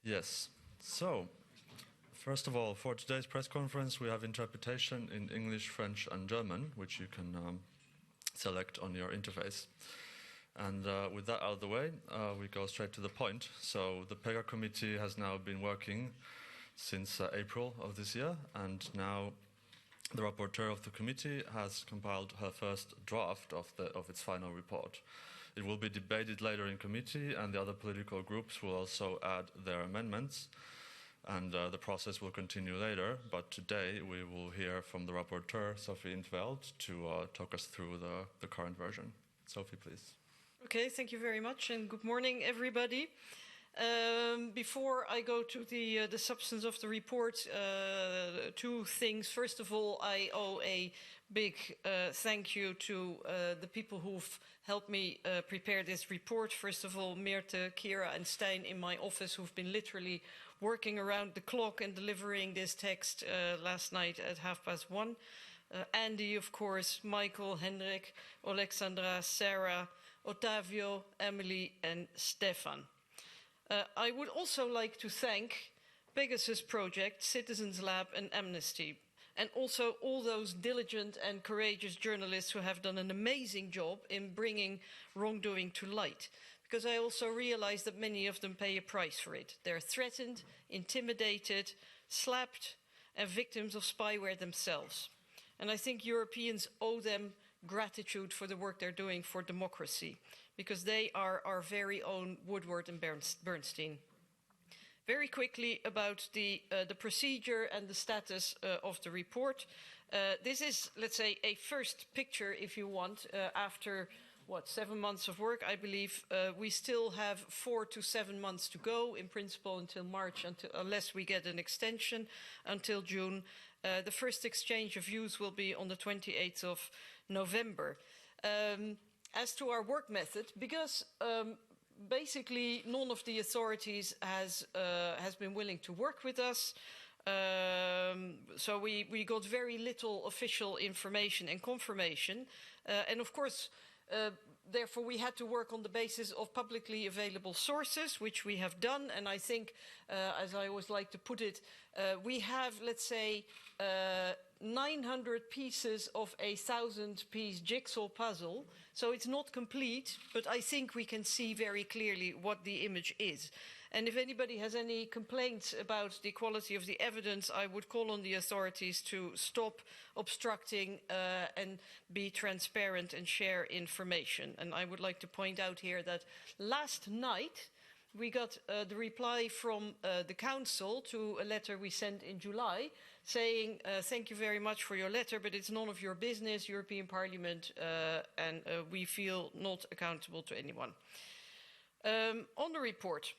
Yes. So, first of all, for today's press conference, we have interpretation in English, French, and German, which you can select on your interface. And with that out of the way, we go straight to the point. So, the PEGA committee has now been working since April of this year, and now the rapporteur of the committee has compiled her first draft of its final report. It will be debated later in committee, and the other political groups will also add their amendments, and the process will continue later. But today we will hear from the rapporteur, Sophie in 't Veld, to talk us through the current version. Sophie, please. Okay, thank you very much, and good morning, everybody. Before I go to the substance of the report, two things. First of all, I owe a big thank you to the people who've helped me prepare this report. First of all, Meerte, Kira and Stijn in my office, who've been literally working around the clock and delivering this text last night at 1:30. Andy, of course, Michael, Hendrik, Alexandra, Sarah, Ottavio, Emily and Stefan. I would also like to thank Pegasus Project, Citizens Lab and Amnesty, and also all those diligent and courageous journalists who have done an amazing job in bringing wrongdoing to light. Because I also realize that many of them pay a price for it. They're threatened, intimidated, slapped, and victims of spyware themselves. And I think Europeans owe them gratitude for the work they're doing for democracy, because they are our very own Woodward and Bernstein. Very quickly about the procedure and the status of the report. This is, let's say, a first picture, if you want, after, 7 months of work, I believe. We still have 4 to 7 months to go, in principle, until March, unless we get an extension, until June. The first exchange of views will be on the 28th of November. As to our work method, because basically none of the authorities has been willing to work with us, so we got very little official information and confirmation, and of course therefore we had to work on the basis of publicly available sources, which we have done. And I think, as I always like to put it, we have, let's say, 900 pieces of a 1,000-piece jigsaw puzzle. So it's not complete, but I think we can see very clearly what the image is. And if anybody has any complaints about the quality of the evidence, I would call on the authorities to stop obstructing and be transparent and share information. And I would like to point out here that last night we got the reply from the Council to a letter we sent in July saying, thank you very much for your letter, but it's none of your business, European Parliament, and we feel not accountable to anyone. On the report,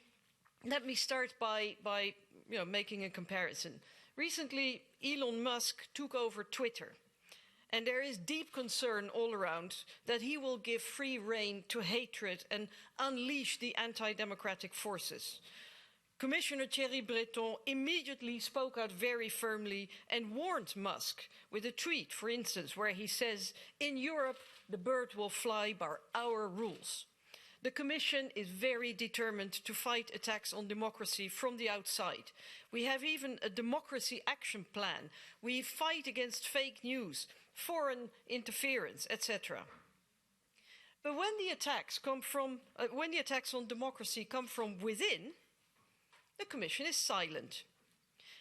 let me start by making a comparison. Recently, Elon Musk took over Twitter, and there is deep concern all around that he will give free rein to hatred and unleash the anti-democratic forces. Commissioner Thierry Breton immediately spoke out very firmly and warned Musk with a tweet, for instance, where he says, "In Europe, the bird will fly by our rules." The Commission is very determined to fight attacks on democracy from the outside. We have even a democracy action plan. We fight against fake news, foreign interference, etc. But when the attacks on democracy come from within, the Commission is silent.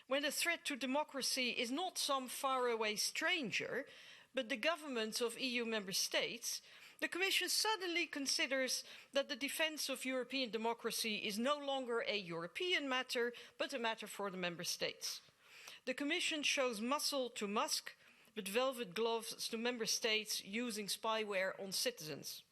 When the threat to democracy is not some faraway stranger, but the governments of EU member states, the Commission suddenly considers that the defence of European democracy is no longer a European matter, but a matter for the member states. The Commission shows muscle to Musk, but velvet gloves to member states using spyware on citizens.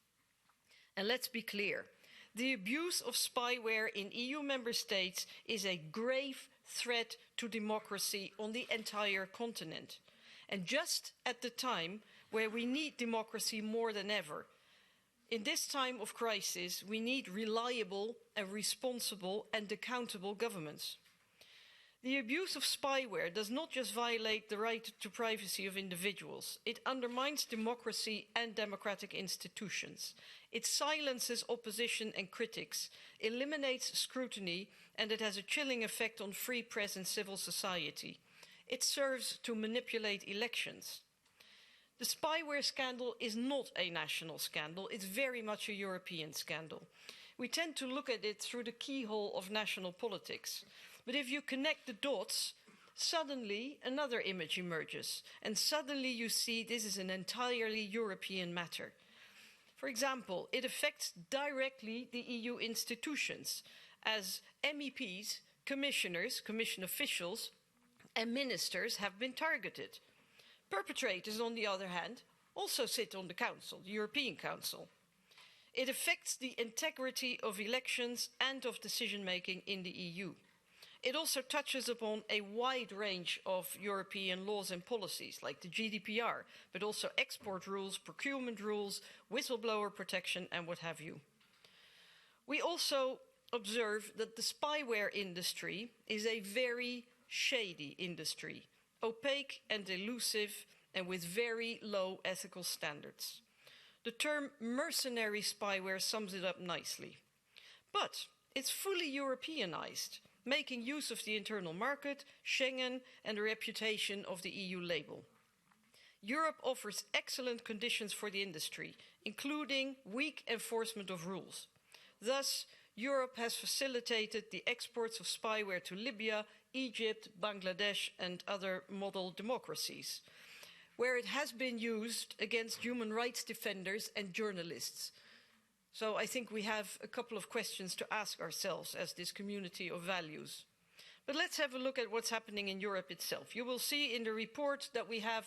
And let's be clear, the abuse of spyware in EU member states is a grave threat to democracy on the entire continent. And just at the time where we need democracy more than ever. In this time of crisis, we need reliable and responsible and accountable governments. The abuse of spyware does not just violate the right to privacy of individuals, it undermines democracy and democratic institutions. It silences opposition and critics, eliminates scrutiny, and it has a chilling effect on free press and civil society. It serves to manipulate elections. The spyware scandal is not a national scandal, it's very much a European scandal. We tend to look at it through the keyhole of national politics. But if you connect the dots, suddenly another image emerges, and suddenly you see this is an entirely European matter. For example, it affects directly the EU institutions, as MEPs, commissioners, commission officials, and ministers have been targeted. Perpetrators, on the other hand, also sit on the Council, the European Council. It affects the integrity of elections and of decision-making in the EU. It also touches upon a wide range of European laws and policies, like the GDPR, but also export rules, procurement rules, whistleblower protection, and what have you. We also observe that the spyware industry is a very shady industry, opaque and elusive, and with very low ethical standards. The term mercenary spyware sums it up nicely. But it's fully Europeanized, making use of the internal market, Schengen, and the reputation of the EU label. Europe offers excellent conditions for the industry, including weak enforcement of rules. Thus, Europe has facilitated the exports of spyware to Libya, Egypt, Bangladesh, and other model democracies, where it has been used against human rights defenders and journalists. So I think we have a couple of questions to ask ourselves as this community of values. But let's have a look at what's happening in Europe itself. You will see in the report that we have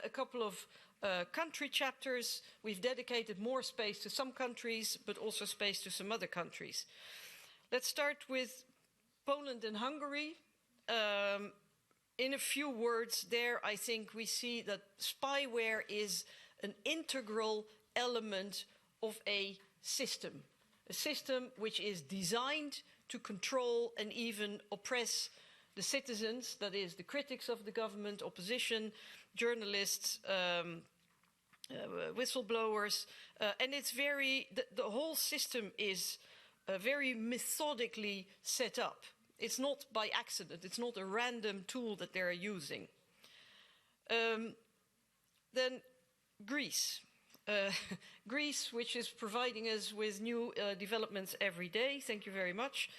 a couple of country chapters. We've dedicated more space to some countries, but also space to some other countries. Let's start with Poland and Hungary. In a few words there, I think we see that spyware is an integral element of a system which is designed to control and even oppress the citizens, that is, the critics of the government, opposition, journalists, whistleblowers, and it's the whole system is very methodically set up. It's not by accident, it's not a random tool that they're using. Then Greece. Greece, which is providing us with new developments every day. Thank you very much.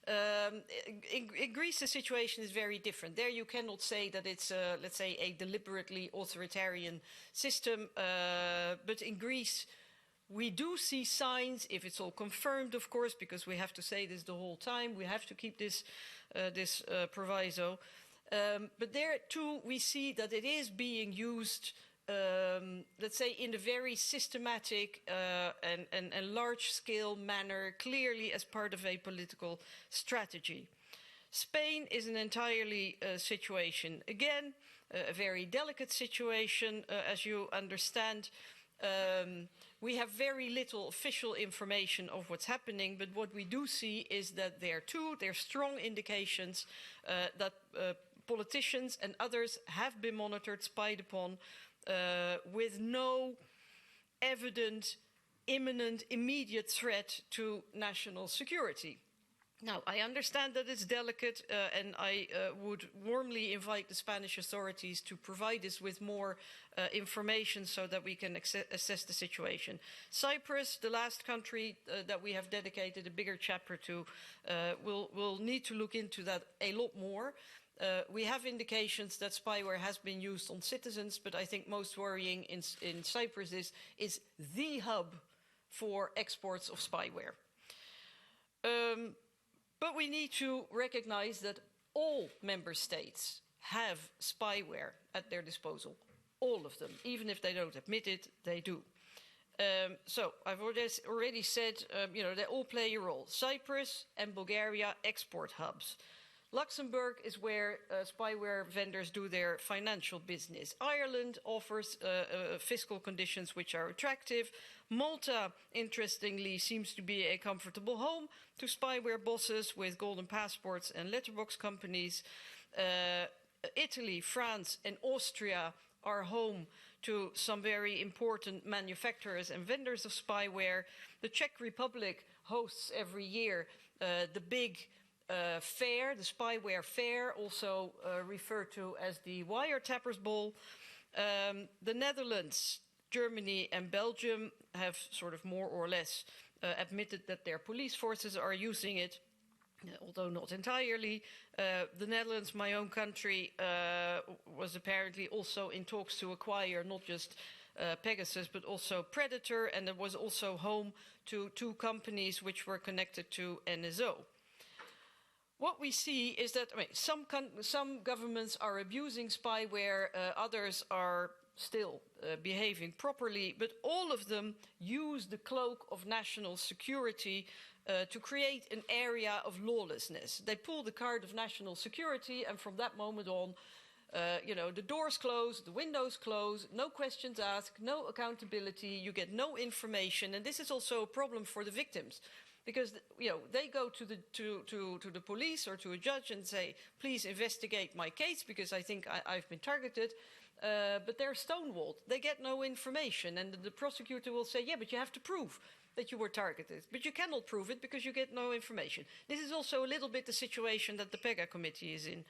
In Greece, the situation is very different. There you cannot say that it's, let's say, a deliberately authoritarian system. But in Greece, we do see signs, if it's all confirmed, of course, because we have to say this the whole time. We have to keep this proviso. But there, too, we see that it is being used let's say, in a very systematic and large-scale manner, clearly as part of a political strategy. Spain is an entirely situation. Again, a very delicate situation, as you understand. We have very little official information of what's happening, but what we do see is that there are strong indications that politicians and others have been monitored, spied upon, with no evident, imminent, immediate threat to national security. Now, I understand that it's delicate, and I would warmly invite the Spanish authorities to provide us with more information so that we can assess the situation. Cyprus, the last country that we have dedicated a bigger chapter to, will need to look into that a lot more. We have indications that spyware has been used on citizens, but I think most worrying in Cyprus is the hub for exports of spyware. But we need to recognize that all member states have spyware at their disposal. All of them. Even if they don't admit it, they do. So I've already said, they all play a role. Cyprus and Bulgaria, export hubs. Luxembourg is where spyware vendors do their financial business. Ireland offers fiscal conditions which are attractive. Malta, interestingly, seems to be a comfortable home to spyware bosses with golden passports and letterbox companies. Italy, France, and Austria are home to some very important manufacturers and vendors of spyware. The Czech Republic hosts every year the big fair, the spyware fair, also referred to as the wiretappers ball. The Netherlands, Germany and Belgium have sort of more or less admitted that their police forces are using it, although not entirely. The Netherlands, my own country, was apparently also in talks to acquire not just Pegasus, but also Predator, and it was also home to 2 companies which were connected to NSO. What we see is that some governments are abusing spyware, others are still behaving properly, but all of them use the cloak of national security to create an area of lawlessness. They pull the card of national security, and from that moment on, the doors close, the windows close, no questions asked, no accountability, you get no information, and this is also a problem for the victims. Because they go to the police or to a judge and say, please investigate my case because I think I've been targeted, but they're stonewalled. They get no information, and the prosecutor will say, yeah, but you have to prove that you were targeted. But you cannot prove it because you get no information. This is also a little bit the situation that the PEGA committee is in.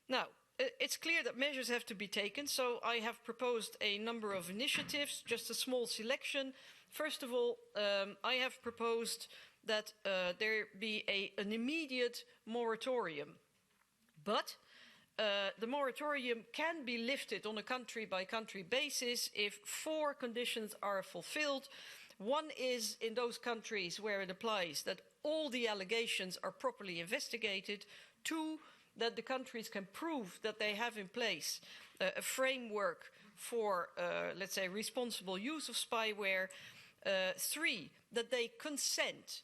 Now, it's clear that measures have to be taken, so I have proposed a number of initiatives, just a small selection. First of all, I have proposed that there be an immediate moratorium. But the moratorium can be lifted on a country-by-country basis if 4 conditions are fulfilled. One is, in those countries where it applies, that all the allegations are properly investigated. 2, that the countries can prove that they have in place a framework for, let's say, responsible use of spyware. 3, that they consent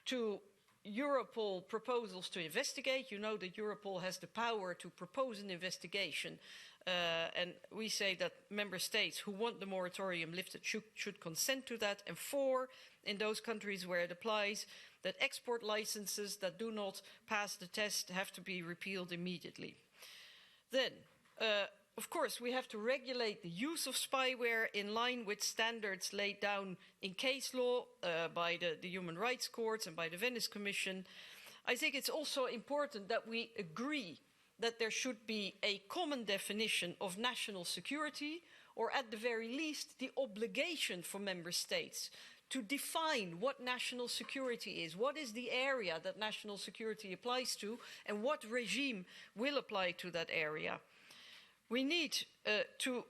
to Europol proposals to investigate. You know that Europol has the power to propose an investigation, and we say that member states who want the moratorium lifted should consent to that. And 4, in those countries where it applies, that export licenses that do not pass the test have to be repealed immediately. Then, of course, we have to regulate the use of spyware in line with standards laid down in case law by the Human Rights Courts and by the Venice Commission. I think it's also important that we agree that there should be a common definition of national security, or at the very least, the obligation for member states to define what national security is, what is the area that national security applies to, and what regime will apply to that area. We need to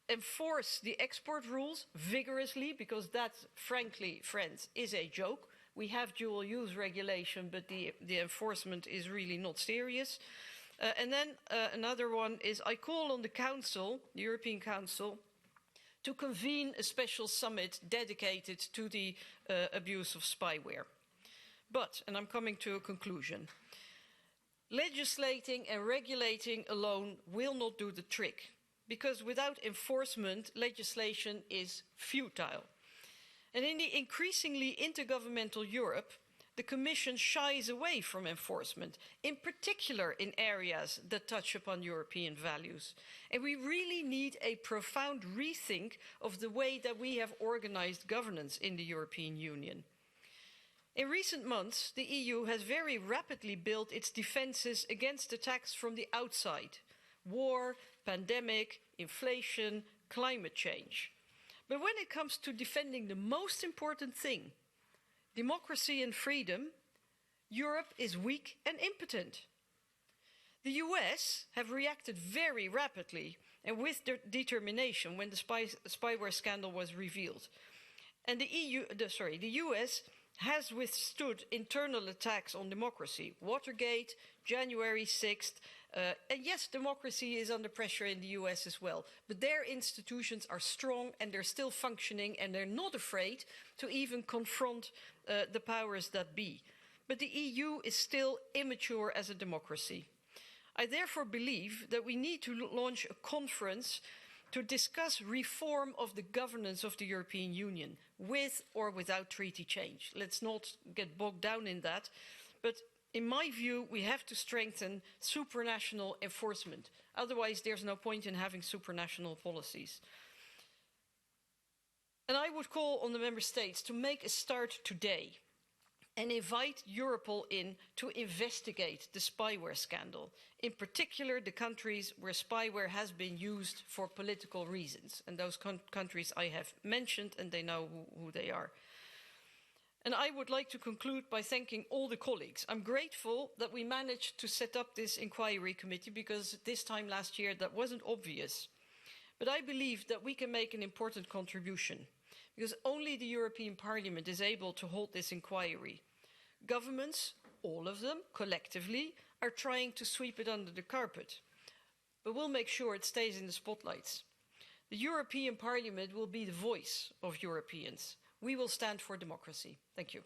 enforce the export rules vigorously, because that, frankly, friends, is a joke. We have dual use regulation, but the enforcement is really not serious. And then another one is, I call on the Council, the European Council, to convene a special summit dedicated to the abuse of spyware. But, and I'm coming to a conclusion, legislating and regulating alone will not do the trick, because without enforcement, legislation is futile. And in the increasingly intergovernmental Europe, the Commission shies away from enforcement, in particular in areas that touch upon European values. And we really need a profound rethink of the way that we have organized governance in the European Union. In recent months, the EU has very rapidly built its defences against attacks from the outside: war, pandemic, inflation, climate change. But when it comes to defending the most important thing, democracy and freedom, Europe is weak and impotent. The US have reacted very rapidly and with determination when the spyware scandal was revealed. And the US has withstood internal attacks on democracy. Watergate, January 6th. And yes, democracy is under pressure in the US as well. But their institutions are strong and they're still functioning, and they're not afraid to even confront the powers that be. but the EU is still immature as a democracy. I therefore believe that we need to launch a conference to discuss reform of the governance of the European Union, with or without treaty change. Let's not get bogged down in that. But in my view, we have to strengthen supranational enforcement. Otherwise, there's no point in having supranational policies. And I would call on the member states to make a start today and invite Europol in to investigate the spyware scandal, in particular the countries where spyware has been used for political reasons. And those countries I have mentioned, and they know who they are. And I would like to conclude by thanking all the colleagues. I'm grateful that we managed to set up this inquiry committee, because this time last year that wasn't obvious. But I believe that we can make an important contribution, because only the European Parliament is able to hold this inquiry. Governments, all of them, collectively, are trying to sweep it under the carpet. But we'll make sure it stays in the spotlights. The European Parliament will be the voice of Europeans. We will stand for democracy. Thank you.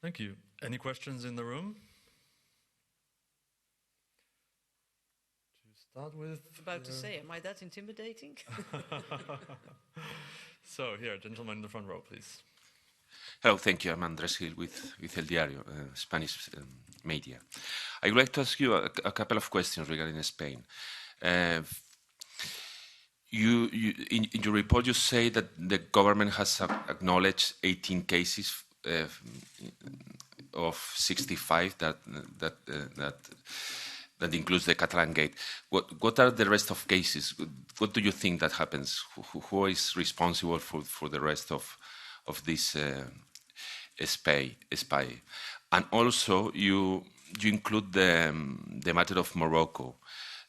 Thank you. Any questions in the room? To start with? About to say, am I that intimidating? So, here, gentleman in the front row, please. Hello, thank you. I'm Andrés Gil with El Diario, Spanish media. I would like to ask you a couple of questions regarding Spain. In your report, you say that the government has acknowledged 18 cases of 65 that includes the Catalan Gate. What are the rest of cases? What do you think that happens? Who is responsible for the rest of this spy? And also, you include the matter of Morocco.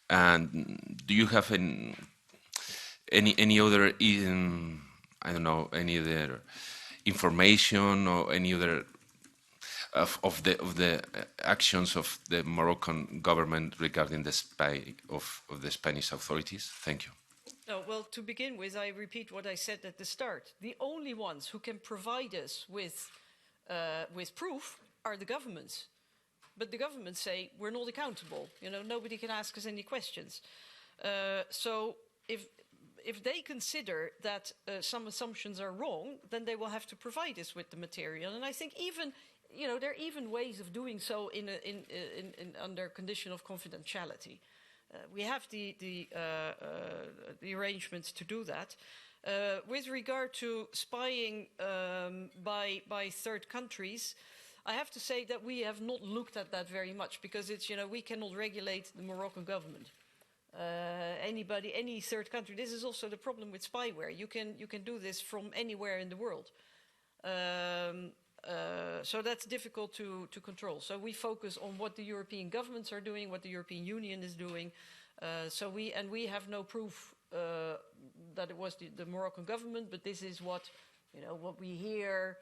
And do you have any other I don't know, any other information or any other of the actions of the Moroccan government regarding the spy of the Spanish authorities? Thank you. No, well, to begin with, I repeat what I said at the start. The only ones who can provide us with proof are the governments. But the governments say we're not accountable. You know, nobody can ask us any questions. So if they consider that some assumptions are wrong, then they will have to provide us with the material. And I think even, you know, there are even ways of doing so under condition of confidentiality. We have the arrangements to do that. With regard to spying by third countries, I have to say that we have not looked at that very much, because it's, you know, we cannot regulate the Moroccan government. Any third country. This is also the problem with spyware. You can do this from anywhere in the world. So that's difficult to control. So we focus on what the European governments are doing, what the European Union is doing. So we have no proof that it was the Moroccan government, but this is what, you know, what we hear,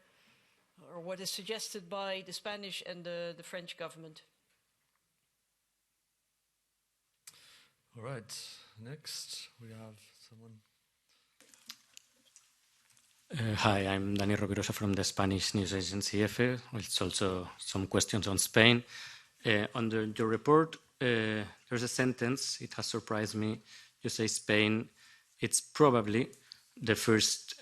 or what is suggested by the Spanish and the French government. All right. Next, we have someone. Hi, I'm Dani Rovirosa from the Spanish news agency EFE. It's also some questions on Spain. Under your report, there's a sentence, it has surprised me. You say Spain, it's probably the first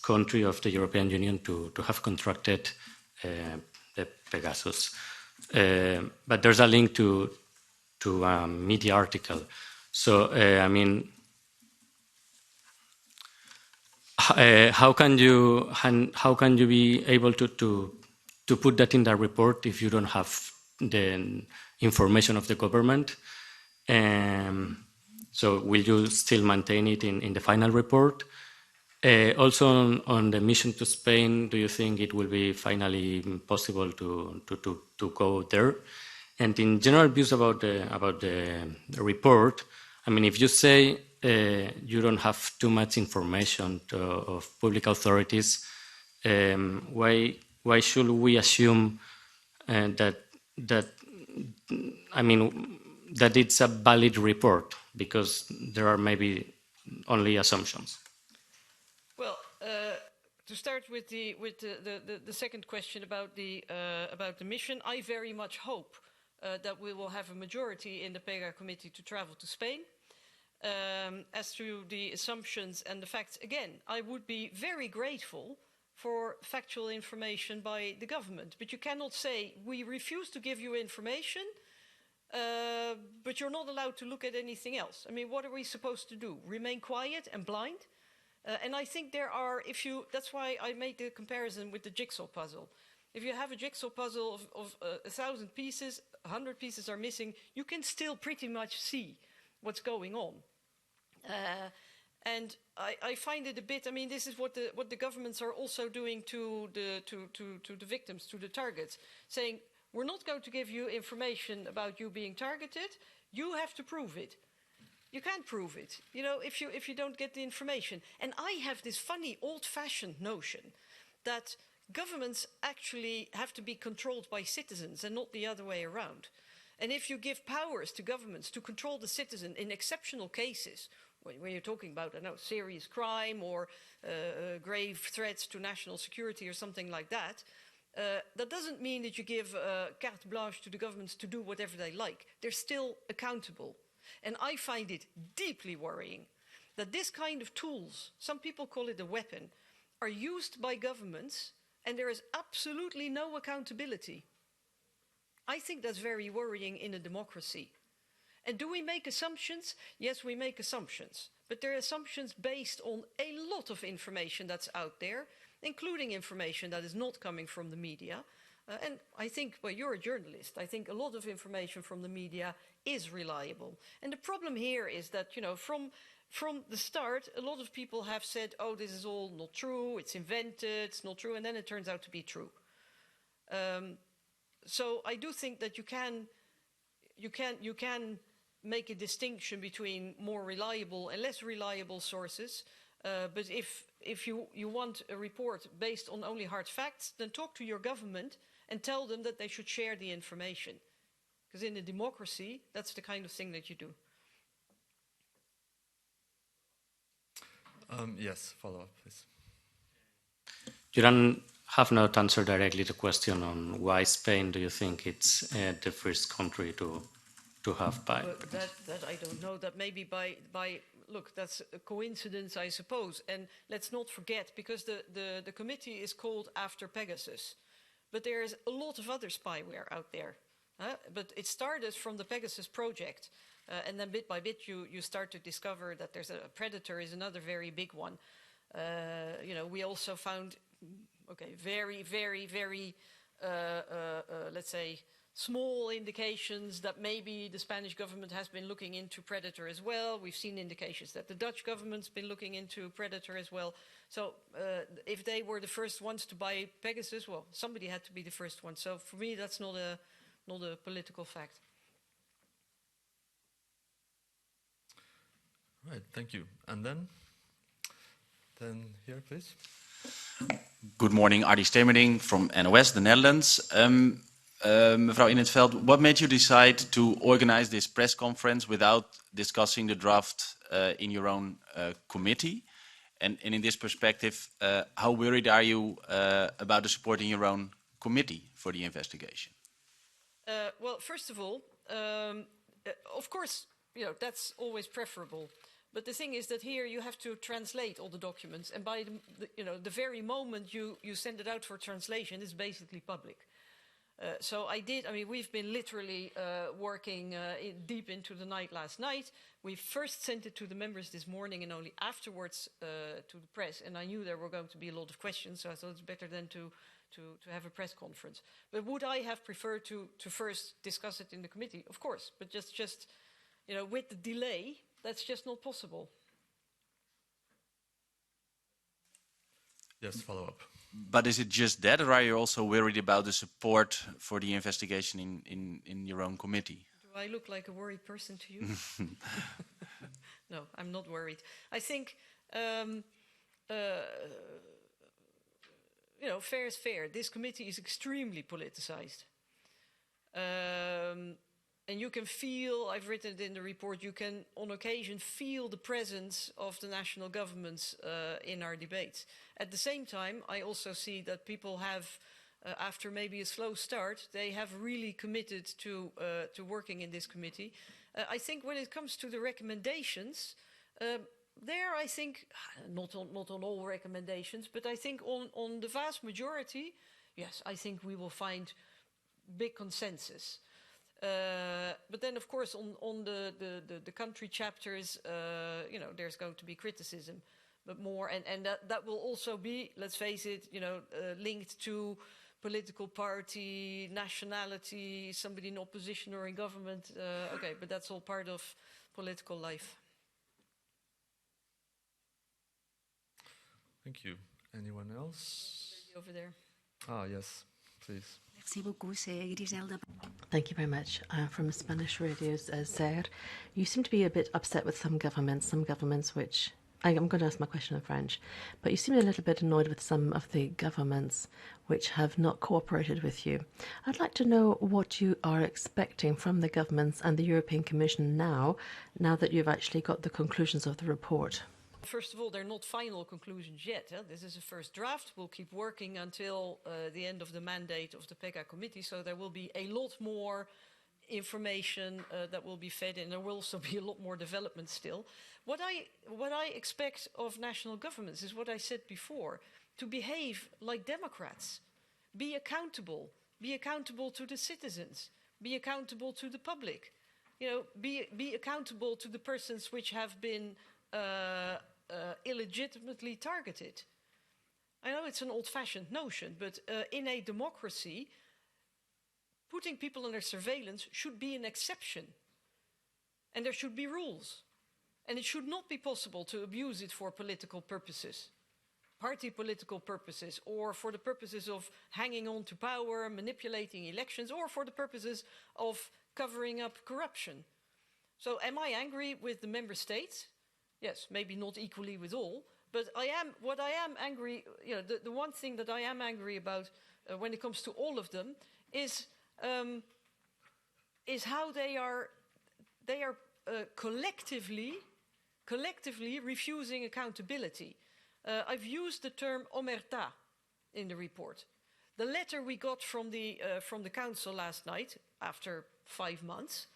country of the European Union to have contracted the Pegasus. But there's a link to a media article. So, I mean, how can you be able to put that in the report if you don't have the information of the government? So will you still maintain it in the final report? Also on the mission to Spain, do you think it will be finally possible to go there? And in general views about the report, I mean, if you say you don't have too much information of public authorities, why should we assume that it's a valid report? Because there are maybe only assumptions. Well, to start with the second question about the mission, I very much hope that we will have a majority in the PEGA committee to travel to Spain. As to the assumptions and the facts, again, I would be very grateful for factual information by the government. But you cannot say, we refuse to give you information, but you're not allowed to look at anything else. I mean, what are we supposed to do? Remain quiet and blind? And I think there are, that's why I made the comparison with the jigsaw puzzle. If you have a jigsaw puzzle of 1,000 pieces, 100 pieces are missing, you can still pretty much see what's going on. And I find it a bit, I mean, this is what the governments are also doing to the victims, to the targets, saying, we're not going to give you information about you being targeted, you have to prove it. You can't prove it, you know, if you don't get the information. And I have this funny old-fashioned notion that governments actually have to be controlled by citizens and not the other way around. And if you give powers to governments to control the citizen in exceptional cases, when you're talking about, I don't know, serious crime or grave threats to national security or something like that, that doesn't mean that you give carte blanche to the governments to do whatever they like. They're still accountable. And I find it deeply worrying that this kind of tools, some people call it a weapon, are used by governments and there is absolutely no accountability. I think that's very worrying in a democracy. And do we make assumptions? Yes, we make assumptions. But they're assumptions based on a lot of information that's out there, including information that is not coming from the media. And I think, well, you're a journalist. I think a lot of information from the media is reliable. And the problem here is that, you know, from the start, a lot of people have said, oh, this is all not true, it's invented, it's not true, and then it turns out to be true. So I do think that you can make a distinction between more reliable and less reliable sources. But if you want a report based on only hard facts, then talk to your government and tell them that they should share the information. Because in a democracy, that's the kind of thing that you do. Yes, follow up, please. You don't have not answered directly the question on why Spain do you think it's the first country to have PEGA? Well, that I don't know. That maybe by look, that's a coincidence, I suppose. And let's not forget, because the committee is called after Pegasus, but there's a lot of other spyware out there. But it started from the Pegasus project, and then bit by bit you start to discover that there's a Predator is another very big one. You know, we also found, okay, very, very, very, let's say, small indications that maybe the Spanish government has been looking into Predator as well. We've seen indications that the Dutch government's been looking into Predator as well. So if they were the first ones to buy Pegasus, well, somebody had to be the first one. So for me, that's not a political fact. Right, thank you. And then here, please. Good morning, Ardy Stemerding from NOS, the Netherlands. Mevrouw In 't Veld, what made you decide to organize this press conference without discussing the draft in your own committee? And in this perspective, how worried are you about the support in your own committee for the investigation? Well, first of all, of course, you know, that's always preferable. But the thing is that here you have to translate all the documents, and by the very moment you send it out for translation, it's basically public. So I mean, we've been literally working deep into the night last night. We first sent it to the members this morning and only afterwards to the press. And I knew there were going to be a lot of questions, so I thought it's better than to have a press conference. But would I have preferred to first discuss it in the committee? Of course, but just you know, with the delay, that's just not possible. Yes, follow up. But is it just that, or are you also worried about the support for the investigation in your own committee? Do I look like a worried person to you? No, I'm not worried. I think, you know, fair is fair. This committee is extremely politicized. And you can feel, I've written it in the report, you can on occasion feel the presence of the national governments in our debates. At the same time, I also see that people have, after maybe a slow start, they have really committed to working in this committee. I think when it comes to the recommendations, there I think, not on all recommendations, but I think on the vast majority, yes, I think we will find big consensus. But then, of course, on the country chapters, you know, there's going to be criticism, but more, and that will also be, let's face it, you know, linked to political party, nationality, somebody in opposition or in government. Okay, but that's all part of political life. Thank you. Anyone else? Maybe over there. Ah, yes, please. Merci beaucoup, c'est Griselda. Thank you very much. From Spanish Radio's ZER. You seem to be a bit upset with some governments which... I'm going to ask my question in French, but you seem a little bit annoyed with some of the governments which have not cooperated with you. I'd like to know what you are expecting from the governments and the European Commission now that you've actually got the conclusions of the report. First of all, they're not final conclusions yet. This is a first draft. We'll keep working until the end of the mandate of the PEGA committee, so there will be a lot more information that will be fed in. There will also be a lot more development still. What I expect of national governments is what I said before, to behave like democrats. Be accountable to the citizens, be accountable to the public. You know, be accountable to the persons which have been illegitimately targeted. I know it's an old-fashioned notion, but in a democracy, putting people under surveillance should be an exception. And there should be rules. And it should not be possible to abuse it for political purposes, party political purposes, or for the purposes of hanging on to power, manipulating elections, or for the purposes of covering up corruption. So am I angry with the member states? Yes, maybe not equally with all, but what I am angry, you know, the one thing that I am angry about when it comes to all of them is how they are collectively refusing accountability. I've used the term omerta in the report. The letter we got from the council last night, after 5 months,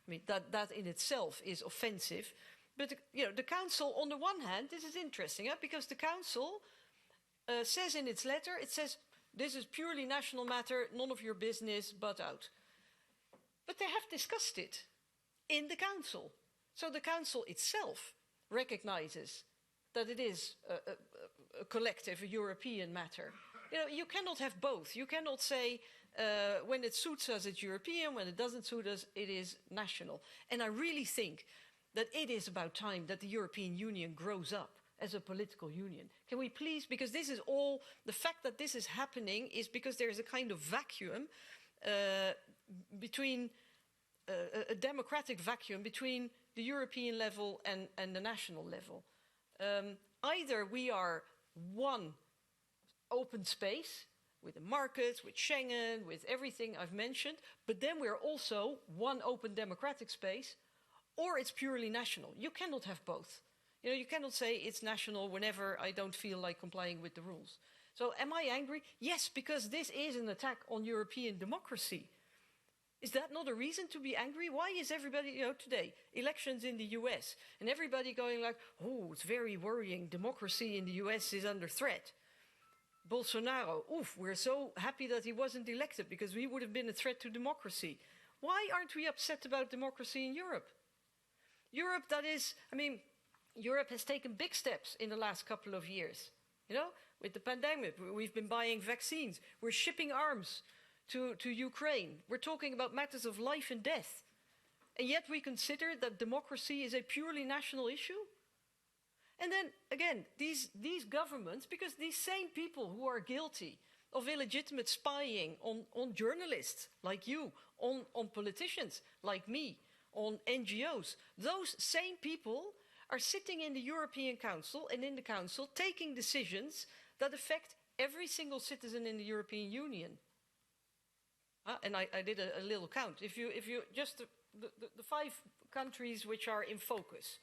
I mean, that in itself is offensive. But you know, the council, on the one hand, this is interesting, because the council says in its letter, it says, this is purely national matter, none of your business, butt out. But they have discussed it in the council. So the council itself recognizes that it is a collective, a European matter. You know, you cannot have both. You cannot say when it suits us, it's European, when it doesn't suit us, it is national. And I really think that it is about time that the European Union grows up as a political union. Can we please, because this is all, the fact that this is happening is because there is a kind of vacuum between, a democratic vacuum between the European level and the national level. Either we are one open space with the markets, with Schengen, with everything I've mentioned, but then we're also one open democratic space, or it's purely national. You cannot have both. You know, you cannot say it's national whenever I don't feel like complying with the rules. So am I angry? Yes, because this is an attack on European democracy. Is that not a reason to be angry? Why is everybody, you know, today, elections in the US, and everybody going like, oh, it's very worrying, democracy in the US is under threat. Bolsonaro, oof, we're so happy that he wasn't elected because we would have been a threat to democracy. Why aren't we upset about democracy in Europe? Europe, that is, I mean, Europe has taken big steps in the last couple of years. You know, with the pandemic, we've been buying vaccines. We're shipping arms to Ukraine. We're talking about matters of life and death. And yet we consider that democracy is a purely national issue? And then, again, these governments, because these same people who are guilty of illegitimate spying on journalists like you, on politicians like me, on NGOs, those same people are sitting in the European Council and in the Council taking decisions that affect every single citizen in the European Union. And I did a little count. If you just the 5 countries which are in focus,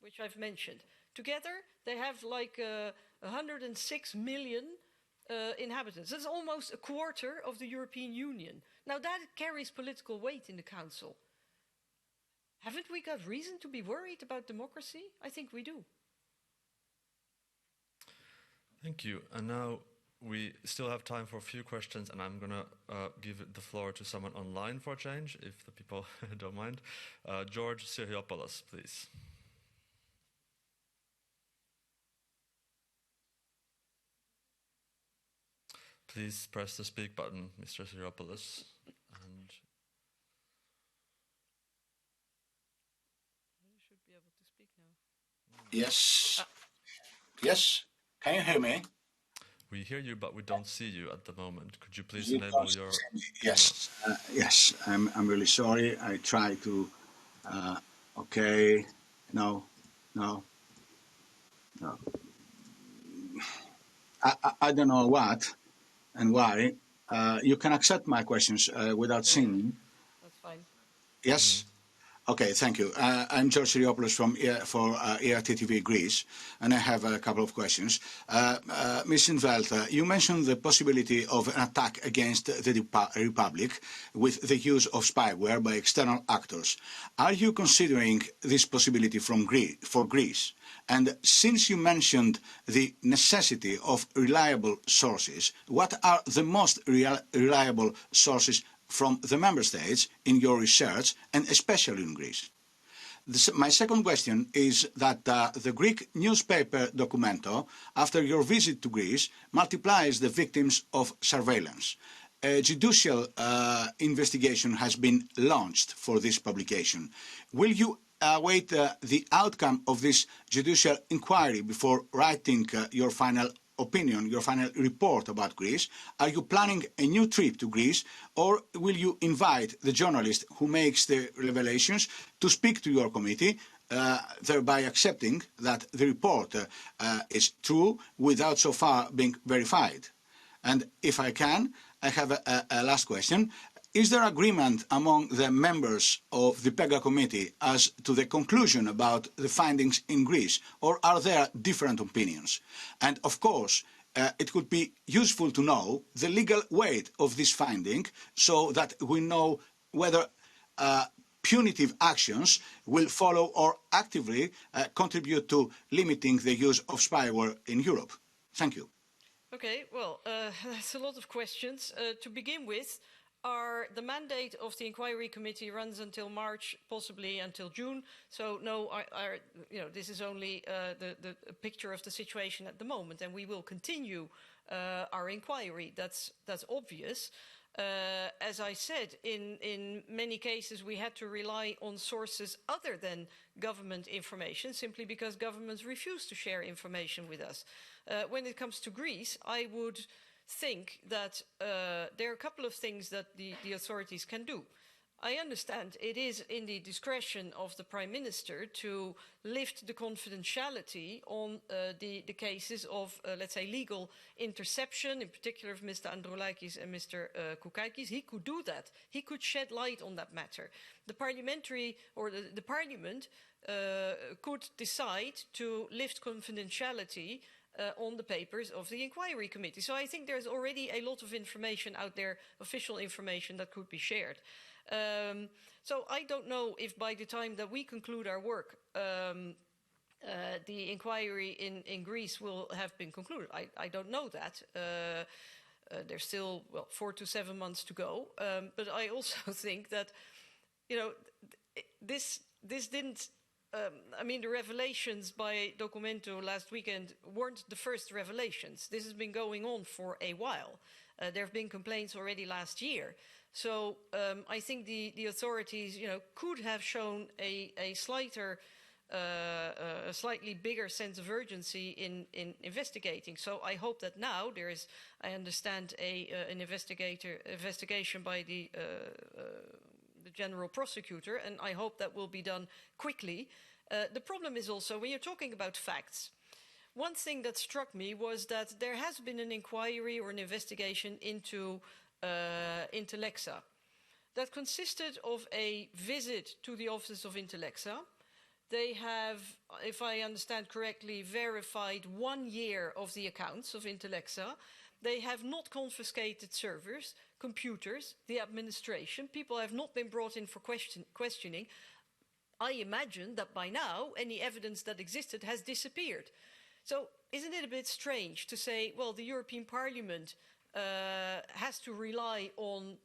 which I've mentioned. Together, they have like 106 million inhabitants. That's almost a quarter of the European Union. Now, that carries political weight in the Council. Haven't we got reason to be worried about democracy? I think we do. Thank you. And now we still have time for a few questions, and I'm going to give the floor to someone online for a change, if the people don't mind. George Syriopoulos, please. Please press the speak button, Mr. Syriopoulos. And you should be able to speak now. Yes. Yes. Can you hear me? We hear you, but we don't see you at the moment. Could you please enable your... Yes. Yes. I'm really sorry. I try to... okay. No. I don't know what and why. You can accept my questions without seeing. That's fine. Yes? Okay, thank you. I'm George Syriopoulos for ERTTV Greece, and I have a couple of questions. Ms. Intveld, you mentioned the possibility of an attack against the Republic with the use of spyware by external actors. Are you considering this possibility for Greece? And since you mentioned the necessity of reliable sources, what are the most reliable sources from the member states in your research, and especially in Greece? My second question is that the Greek newspaper Documento, after your visit to Greece, multiplies the victims of surveillance. A judicial investigation has been launched for this publication. Will you await the outcome of this judicial inquiry before writing your final opinion, your final report about Greece? Are you planning a new trip to Greece, or will you invite the journalist who makes the revelations to speak to your committee, thereby accepting that the report is true without so far being verified? And if I can, I have a last question. Is there agreement among the members of the PEGA committee as to the conclusion about the findings in Greece, or are there different opinions? And of course, it would be useful to know the legal weight of this finding so that we know whether punitive actions will follow or actively contribute to limiting the use of spyware in Europe. Thank you. Okay, well, that's a lot of questions. To begin with, the mandate of the inquiry committee runs until March, possibly until June. So no, this is only the picture of the situation at the moment, and we will continue our inquiry. That's obvious. As I said, in many cases we had to rely on sources other than government information, simply because governments refuse to share information with us. When it comes to Greece, I would think that there are a couple of things that the authorities can do. I understand it is in the discretion of the Prime Minister to lift the confidentiality on the cases of, let's say, legal interception, in particular of Mr. Androulakis and Mr. Koukakis. He could do that. He could shed light on that matter. The parliamentary, or the Parliament could decide to lift confidentiality on the papers of the inquiry committee. So I think there's already a lot of information out there, official information, that could be shared. So I don't know if by the time that we conclude our work, the inquiry in Greece will have been concluded. I don't know that. There's still, 4 to 7 months to go. But I also think that, this didn't... the revelations by Documento last weekend weren't the first revelations. This has been going on for a while. There have been complaints already last year. So I think the authorities, could have shown a slightly bigger sense of urgency in investigating. So I hope that now there is, I understand, an investigation by the general prosecutor, and I hope that will be done quickly. The problem is also, when you're talking about facts, one thing that struck me was that there has been an inquiry or an investigation into Lexa. that consisted of a visit to the offices of Intellexa. They have, if I understand correctly, verified 1 year of the accounts of Intellexa. They have not confiscated servers, computers, the administration. People have not been brought in for questioning. I imagine that by now, any evidence that existed has disappeared. So isn't it a bit strange to say, well, the European Parliament has to rely on,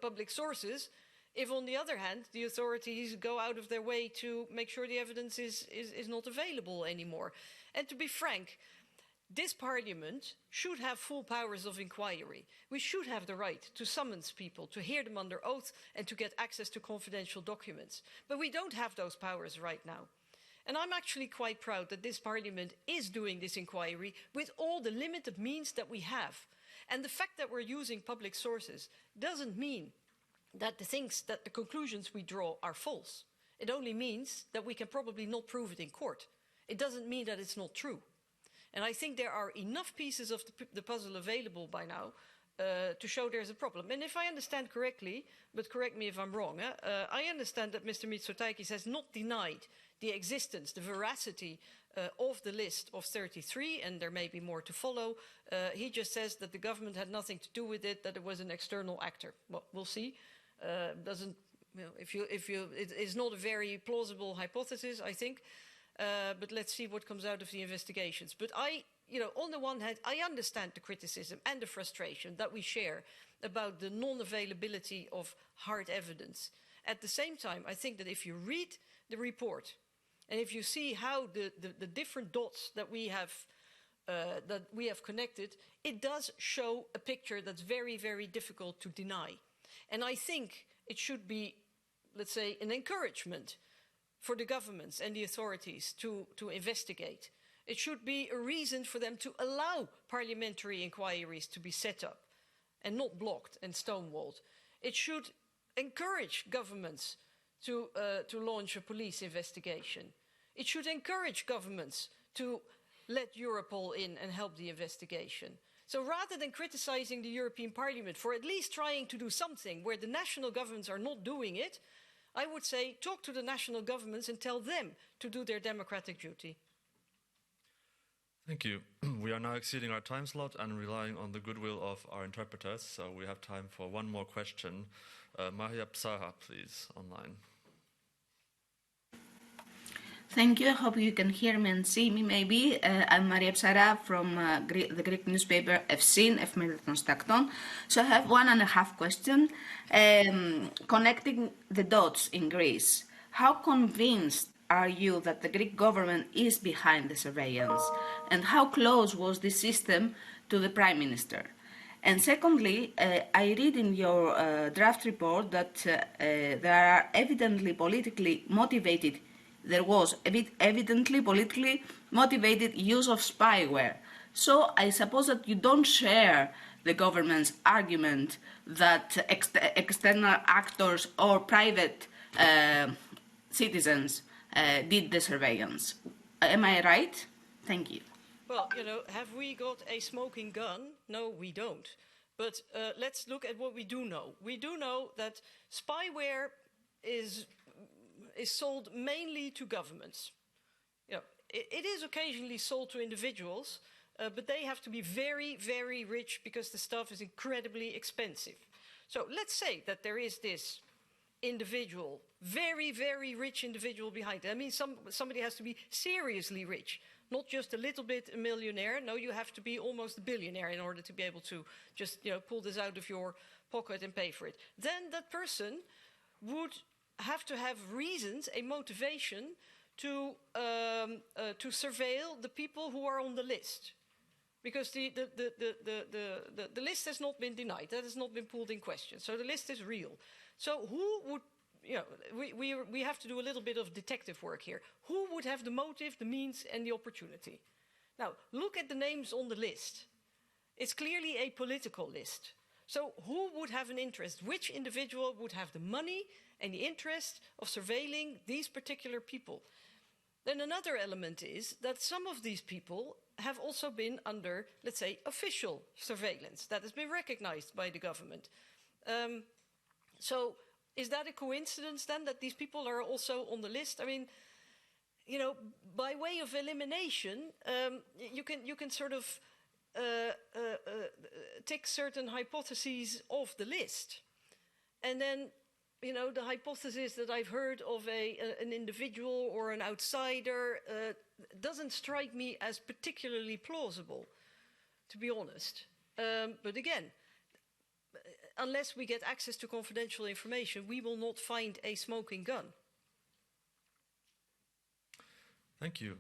public sources, if on the other hand, the authorities go out of their way to make sure the evidence is not available anymore? And to be frank, this Parliament should have full powers of inquiry. We should have the right to summons people, to hear them under oath, and to get access to confidential documents. But we don't have those powers right now. And I'm actually quite proud that this Parliament is doing this inquiry with all the limited means that we have. And the fact that we're using public sources doesn't mean that the conclusions we draw are false. It only means that we can probably not prove it in court. It doesn't mean that it's not true. And I think there are enough pieces of the puzzle available by now to show there's a problem. And if I understand correctly, but correct me if I'm wrong, I understand that Mr. Mitsotakis has not denied the existence, the veracity of the list of 33, and there may be more to follow. He just says that the government had nothing to do with it, that it was an external actor. Well, we'll see. It's not a very plausible hypothesis, I think. But let's see what comes out of the investigations. But on the one hand, I understand the criticism and the frustration that we share about the non-availability of hard evidence. At the same time, I think that if you read the report and if you see how the different dots that we have connected, it does show a picture that's very, very difficult to deny. And I think it should be, let's say, an encouragement for the governments and the authorities to investigate. It should be a reason for them to allow parliamentary inquiries to be set up and not blocked and stonewalled. It should encourage governments to launch a police investigation. It should encourage governments to let Europol in and help the investigation. So rather than criticizing the European Parliament for at least trying to do something where the national governments are not doing it, I would say talk to the national governments and tell them to do their democratic duty. Thank you. We are now exceeding our time slot and relying on the goodwill of our interpreters, so we have time for one more question. Maria Psaha, please, online. Thank you. I hope you can hear me and see me, maybe. I'm Maria Psara from the Greek newspaper Efsin, Efemerides Takton. So I have 1.5 questions. Connecting the dots in Greece, how convinced are you that the Greek government is behind the surveillance? And how close was this system to the Prime Minister? And secondly, I read in your draft report that there are evidently politically motivated use of spyware. So I suppose that you don't share the government's argument that external actors or private citizens did the surveillance. Am I right? Thank you. Well, have we got a smoking gun? No, we don't. But let's look at what we do know. We do know that spyware is sold mainly to governments. It is occasionally sold to individuals, but they have to be very, very rich because the stuff is incredibly expensive. So let's say that there is this individual, very, very rich individual behind it. I mean, somebody has to be seriously rich, not just a little bit a millionaire. No, you have to be almost a billionaire in order to be able to just pull this out of your pocket and pay for it. Then that person would have to have reasons, a motivation to surveil the people who are on the list, because the list has not been denied, that has not been pulled in question. So the list is real. So who would, we have to do a little bit of detective work here. Who would have the motive, the means, and the opportunity? Now look at the names on the list. It's clearly a political list. So who would have an interest? Which individual would have the money and the interest of surveilling these particular people? Then another element is that some of these people have also been under, let's say, official surveillance that has been recognized by the government. So is that a coincidence then that these people are also on the list? I mean, you know, by way of elimination, you can sort of tick certain hypotheses off the list. And then, you know, the hypothesis that I've heard of an individual or an outsider doesn't strike me as particularly plausible, to be honest. But again, unless we get access to confidential information, we will not find a smoking gun. Thank you.